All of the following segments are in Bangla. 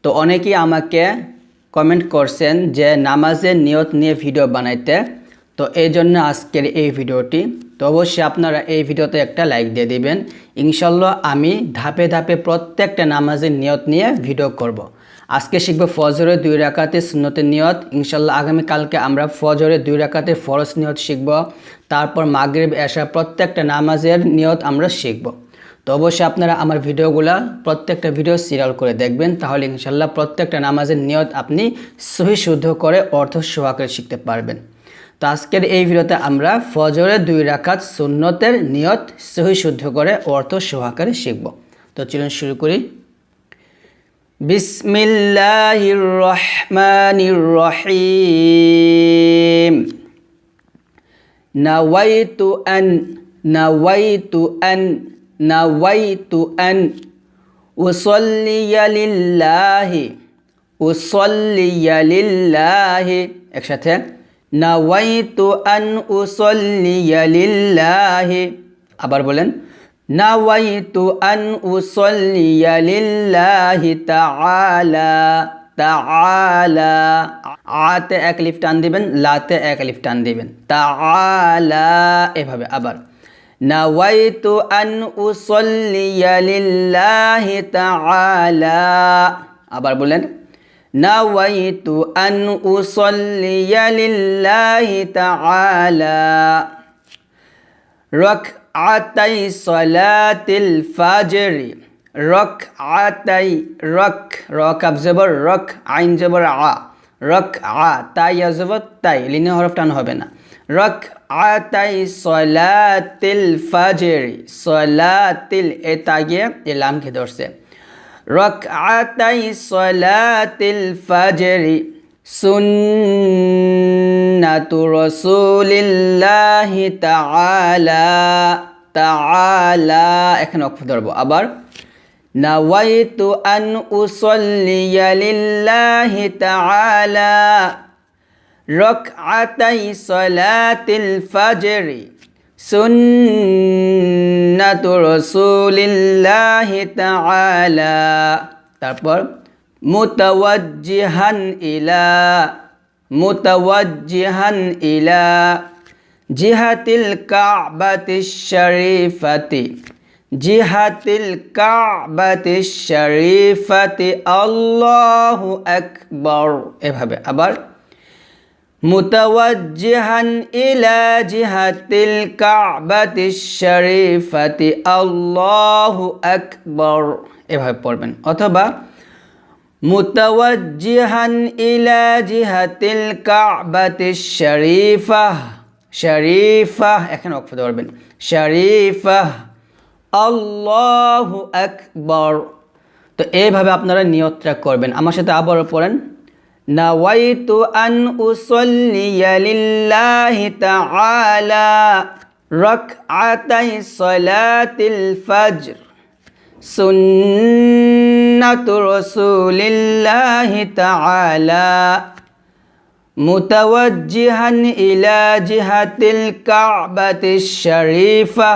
তো অনেকেই আমাকে কমেন্ট করছেন যে নামাজের নিয়ত নিয়ে ভিডিও বানাইতে, তো এই জন্য আজকের এই ভিডিওটি। তো অবশ্যই আপনারা এই ভিডিওতে একটা লাইক দিয়ে দিবেন। ইনশাল্লাহ আমি ধাপে ধাপে প্রত্যেকটা নামাজের নিয়ত নিয়ে ভিডিও করব। আজকে শিখব ফজরের 2 রাকাতের সুন্নতের নিয়ত। ইনশাল্লাহ আগামীকালকে আমরা ফজরের 2 রাকাতের ফরজ নিয়ত শিখব। তারপর মাগরিব এশা প্রত্যেকটা নামাজের নিয়ত আমরা শিখব। তো অবশ্যই আপনারা আমার ভিডিওগুলো প্রত্যেকটা ভিডিও সিরিয়াল করে দেখবেন, তাহলে ইনশাল্লাহ প্রত্যেকটা নামাজের নিয়ত আপনি সহি শুদ্ধ করে অর্থ সহকারে শিখতে পারবেন। তো আজকের এই ভিডিওতে আমরা ফজরের 2 রাকাত সুন্নতের নিয়ত সহি শুদ্ধ করে অর্থ সহকারে শিখব। তো চলুন শুরু করি। বিসমিল্লাহির রহমানির রহিম। নাওয়াইতু আন উসাল্লিয়া লিল্লাহি একসাথে, নাওয়াইতু আন উসাল্লিয়া লিল্লাহি। আবার বলেন, নাওয়াইতু আন উসাল্লিয়া লিল্লাহি তাআলা। আতে এক লিফ টান দিবেন, লাতে এক লিফ টান দিবেন, তাআলা এভাবে। আবার নাওয়াইতু আন উসাল্লিয়া লিল্লাহি তাআলা। আবার বলেন, নাওয়াইতু আন উসাল্লিয়া লিল্লাহি তাআলা রাকআতাই সালাতিল ফাজরি। রাকআতাই, র কাব জবর রক, আইন জবর আ, রাকআ, তাই জবর তাই, লিনে হরফ টান হবে না। রাকআতাই সালাতিল ফাজরি, সালাতিল এ তাগিয়ে এ লামকে ধরছে। রাকআতাই সালাতিল ফাজরি সুন্নাতু রাসূলিল্লাহি তাআলা। এখানে অক্ষ ধরবো। আবার নাওয়াইতু আন উসাল্লিয়া লিল্লাহি তাআলা রাকআতাই সালাতিল ফাজরি সুন্নাতু রাসূলিল্লাহি তাআলা। তারপর মুতাওয়াজ্জিহান ইলা জিহাতিল কাবাতিশ শরীফাতি আল্লাহু আকবার এভাবে। আবার মুতাওয়াজ্জিহান ইলা জিহাতিল কাবাতিশ শরীফাতি আল্লাহু আকবার এভাবে পড়বেন। অথবা মুতাওয়াজ্জিহান ইলা জিহাতিল কাবাতিশ শরীফা, এখানে ওয়াকফ ধরবেন, শরীফা আল্লাহু আকবার। তো এইভাবে আপনারা নিয়তটা করবেন। আমার সাথে আবারও পড়েন, নাওয়াইতু আন উসাল্লিয়া লিল্লাহি তাআলা রাকআতাই সালাতিল ফাজর সুন্নাতু রাসূলিল্লাহি তাআলা মুতাওয়াজ্জিহান ইলা জিহাতিল কাবাতিশ শরীফা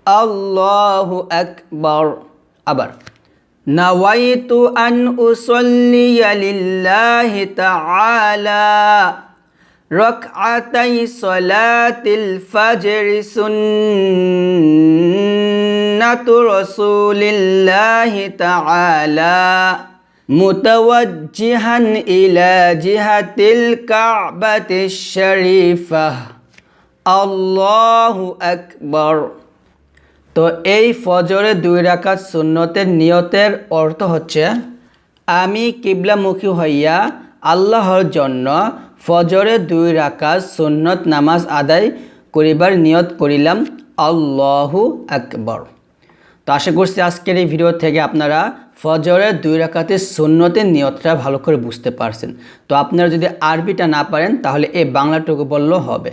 আল্লাহু আকবার। আবার নাওয়াইতু আন উসাল্লিয়া লিল্লাহি তাআলা রাকআতাই সালাতিল ফাজরি সুন্নাতু রাসূলিল্লাহি তাআলা মুতাওয়াজ্জিহান ইলা জিহাতিল কাবাতিশ শরীফা আল্লাহু আকবার। তো এই ফজরের 2 রাকাত সুন্নতের নিয়তের অর্থ হচ্ছে, আমি কিবলামুখী হইয়া আল্লাহর জন্য ফজরের 2 রাকাত সুন্নত নামাজ আদায় করিবার নিয়ত করিলাম, আল্লাহু আকবার। তো আশা করছি আজকের এই ভিডিও থেকে আপনারা ফজরের 2 রাকাতের সুন্নতের নিয়তটা ভালো করে বুঝতে পারছেন। তো আপনারা যদি আরবিটা না পারেন তাহলে এই বাংলাটুকু বললেও হবে।